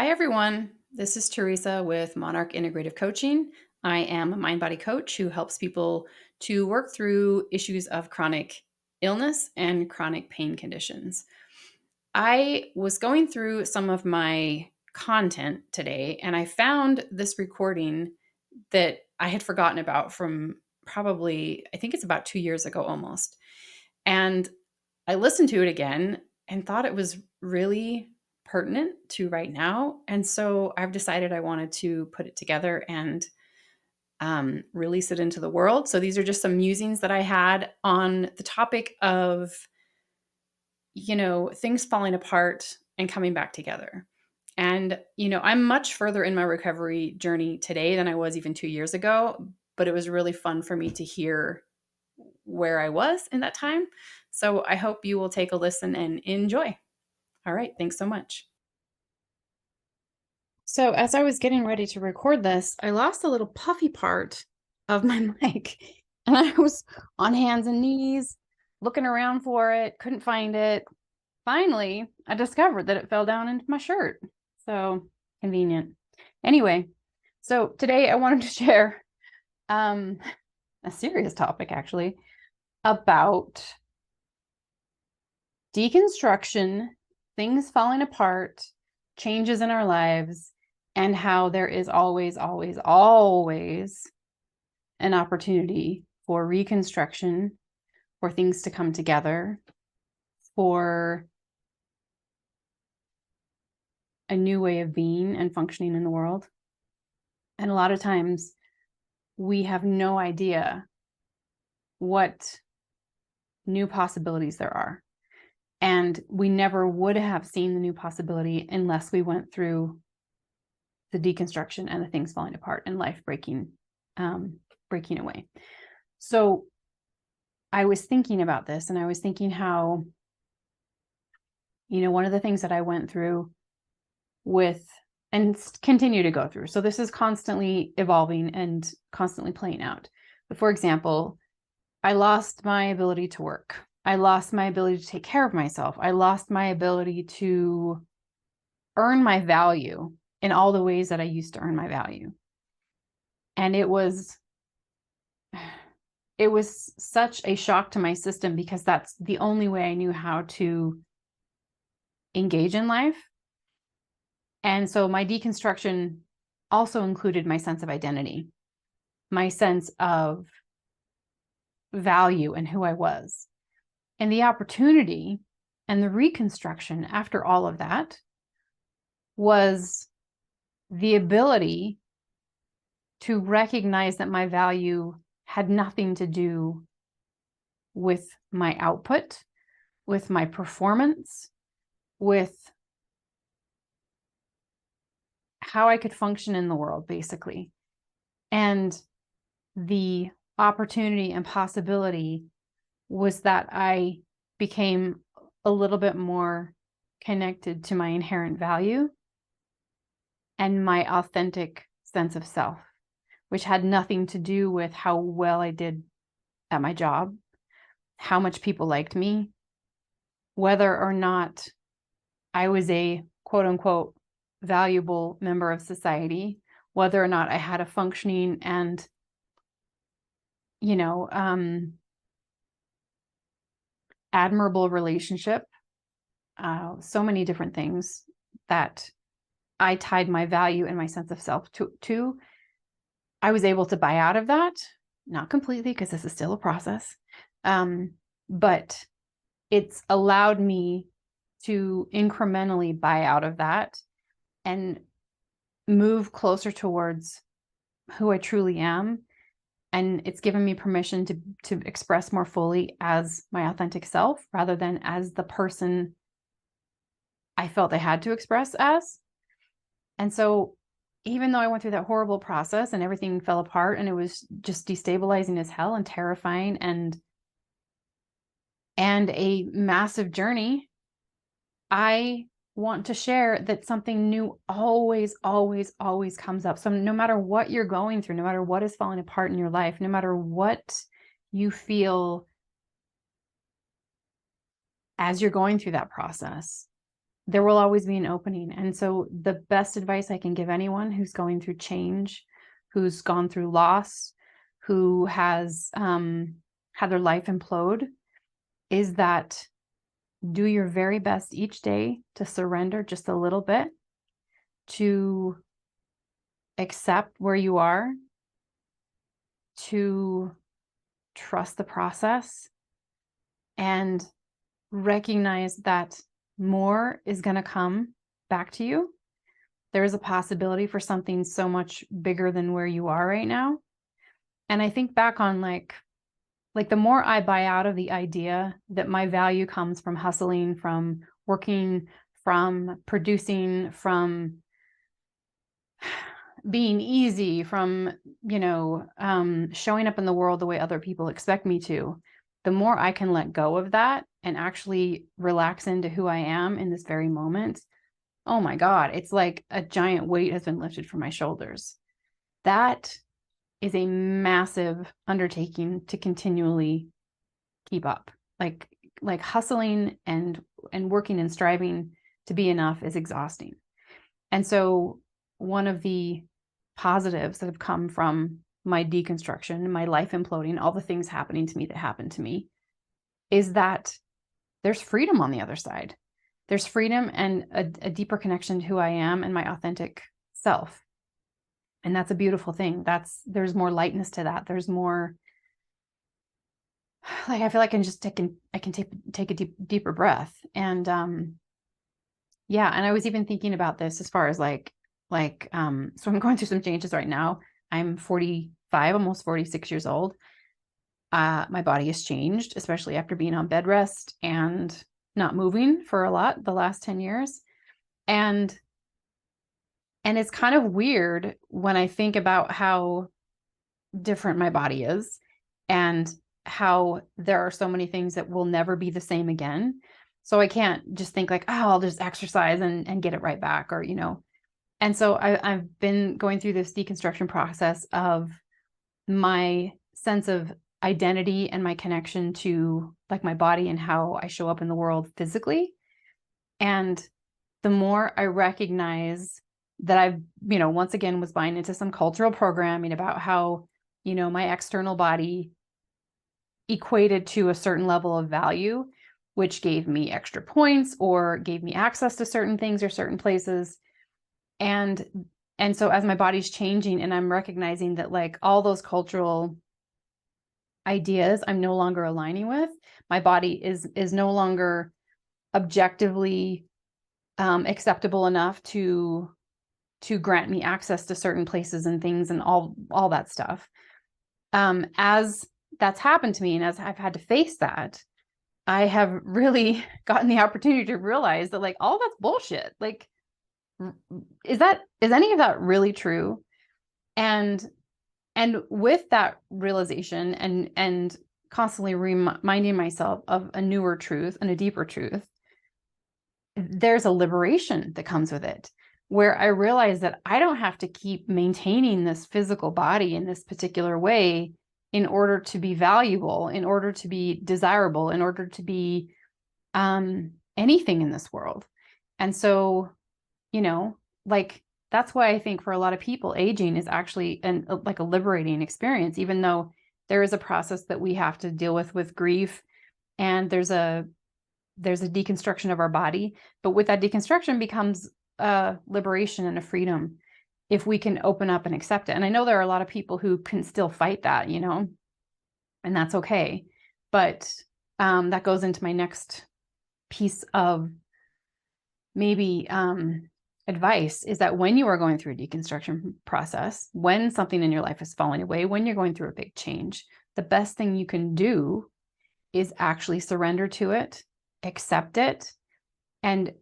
Hi, everyone. This is Teresa with Monarch Integrative Coaching. I am a mind body coach who helps people to work through issues of chronic illness and chronic pain conditions. I was going through some of my content today and I found this recording that I had forgotten about from probably, I think it's about 2 years ago almost. And I listened to it again and thought it was really pertinent to right now. And so I've decided I wanted to put it together and release it into the world. So these are just some musings that I had on the topic of, things falling apart and coming back together. And, I'm much further in my recovery journey today than I was even 2 years ago, but it was really fun for me to hear where I was in that time. So I hope you will take a listen and enjoy. All right. Thanks so much. So, as I was getting ready to record this, I lost a little puffy part of my mic. And I was on hands and knees looking around for it, couldn't find it. Finally, I discovered that it fell down into my shirt. So convenient. Anyway, so today I wanted to share a serious topic actually about deconstruction, things falling apart, changes in our lives, and how there is always, always, always an opportunity for reconstruction, for things to come together, for a new way of being and functioning in the world. And a lot of times we have no idea what new possibilities there are. And we never would have seen the new possibility unless we went through the deconstruction and the things falling apart and life breaking away. So I was thinking about this, and I was thinking how, one of the things that I went through with and continue to go through. So this is constantly evolving and constantly playing out. But for example, I lost my ability to work. I lost my ability to take care of myself. I lost my ability to earn my value in all the ways that I used to earn my value. And it was such a shock to my system because that's the only way I knew how to engage in life. And so my deconstruction also included my sense of identity, my sense of value and who I was. And the opportunity and the reconstruction after all of that was the ability to recognize that my value had nothing to do with my output, with my performance, with how I could function in the world, basically. And the opportunity and possibility was that I became a little bit more connected to my inherent value and my authentic sense of self, which had nothing to do with how well I did at my job, how much people liked me, whether or not I was a quote unquote valuable member of society, whether or not I had a functioning and, admirable relationship. So many different things that I tied my value and my sense of self to. I was able to buy out of that, not completely because this is still a process, but it's allowed me to incrementally buy out of that and move closer towards who I truly am. And it's given me permission to express more fully as my authentic self rather than as the person I felt I had to express as. And so even though I went through that horrible process and everything fell apart and it was just destabilizing as hell and terrifying and a massive journey, I want to share that something new always, always, always comes up. So no matter what you're going through, no matter what is falling apart in your life, no matter what you feel as you're going through that process, there will always be an opening. And so the best advice I can give anyone who's going through change, who's gone through loss, who has had their life implode, is that do your very best each day to surrender just a little bit, to accept where you are, to trust the process, and recognize that more is going to come back to you. There is a possibility for something so much bigger than where you are right now. And I think back on like the more I buy out of the idea that my value comes from hustling, from working, from producing, from being easy, from, showing up in the world the way other people expect me to, the more I can let go of that and actually relax into who I am in this very moment. Oh my God, it's like a giant weight has been lifted from my shoulders. That is a massive undertaking to continually keep up. Like hustling and working and striving to be enough is exhausting. And so one of the positives that have come from my deconstruction, my life imploding, all the things happening to me that happened to me, is that there's freedom on the other side. There's freedom and a deeper connection to who I am and my authentic self. And that's a beautiful thing. There's more lightness to that. There's more, like, I feel like I can take a deeper breath. And, yeah. And I was even thinking about this as far as so I'm going through some changes right now. I'm 45, almost 46 years old. My body has changed, especially after being on bed rest and not moving for a lot the last 10 years. And it's kind of weird when I think about how different my body is and how there are so many things that will never be the same again. So I can't just think like, oh, I'll just exercise and get it right back, or, And so I've been going through this deconstruction process of my sense of identity and my connection to like my body and how I show up in the world physically. And the more I recognize that I've, once again was buying into some cultural programming about how, my external body equated to a certain level of value, which gave me extra points or gave me access to certain things or certain places. And so as my body's changing and I'm recognizing that like all those cultural ideas I'm no longer aligning with, my body is no longer objectively acceptable enough to grant me access to certain places and things and all that stuff. As that's happened to me and as I've had to face that, I have really gotten the opportunity to realize that like all that's bullshit. Like, is any of that really true? And with that realization and constantly reminding myself of a newer truth and a deeper truth, there's a liberation that comes with it, where I realize that I don't have to keep maintaining this physical body in this particular way in order to be valuable, in order to be desirable, in order to be anything in this world. And so, like, that's why I think for a lot of people, aging is actually like a liberating experience, even though there is a process that we have to deal with grief, and there's a deconstruction of our body. But with that deconstruction becomes a liberation and a freedom if we can open up and accept it. And I know there are a lot of people who can still fight that, and that's okay. But that goes into my next piece of maybe advice, is that when you are going through a deconstruction process, when something in your life is falling away, when you're going through a big change, the best thing you can do is actually surrender to it, accept it, and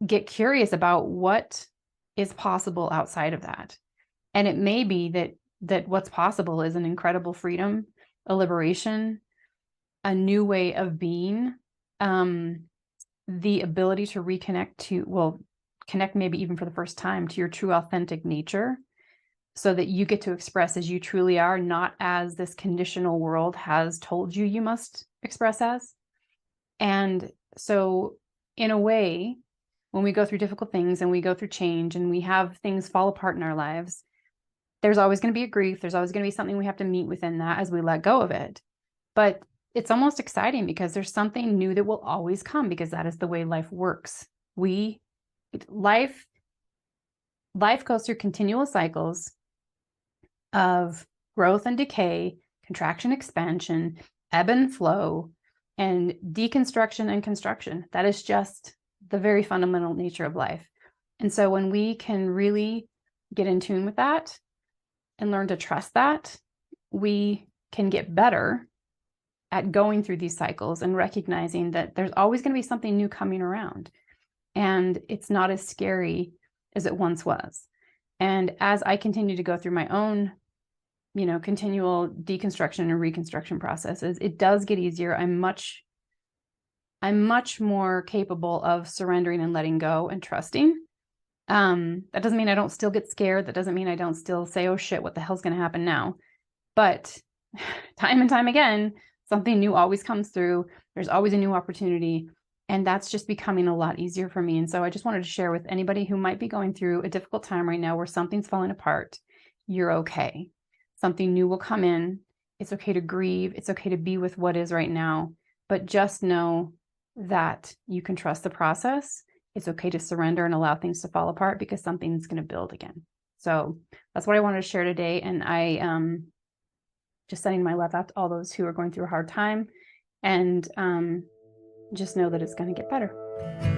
get curious about what is possible outside of that. And it may be that what's possible is an incredible freedom, a liberation, a new way of being, the ability to reconnect connect maybe even for the first time to your true authentic nature, so that you get to express as you truly are, not as this conditional world has told you must express as. And so in a way, when we go through difficult things and we go through change and we have things fall apart in our lives, there's always going to be a grief. There's always going to be something we have to meet within that as we let go of it. But it's almost exciting because there's something new that will always come, because that is the way life works. Life goes through continual cycles of growth and decay, contraction, expansion, ebb and flow, and deconstruction and construction. That is just the very fundamental nature of life. And so when we can really get in tune with that and learn to trust that, we can get better at going through these cycles and recognizing that there's always going to be something new coming around. And it's not as scary as it once was. And as I continue to go through my own, continual deconstruction and reconstruction processes, it does get easier. I'm much more capable of surrendering and letting go and trusting. That doesn't mean I don't still get scared. That doesn't mean I don't still say, oh shit, what the hell's going to happen now? But time and time again, something new always comes through. There's always a new opportunity. And that's just becoming a lot easier for me. And so I just wanted to share with anybody who might be going through a difficult time right now where something's falling apart. You're okay. Something new will come in. It's okay to grieve. It's okay to be with what is right now. But just know that you can trust the process. It's okay to surrender and allow things to fall apart, because something's going to build again. So that's what I wanted to share today. And I just sending my love out to all those who are going through a hard time, and just know that it's going to get better.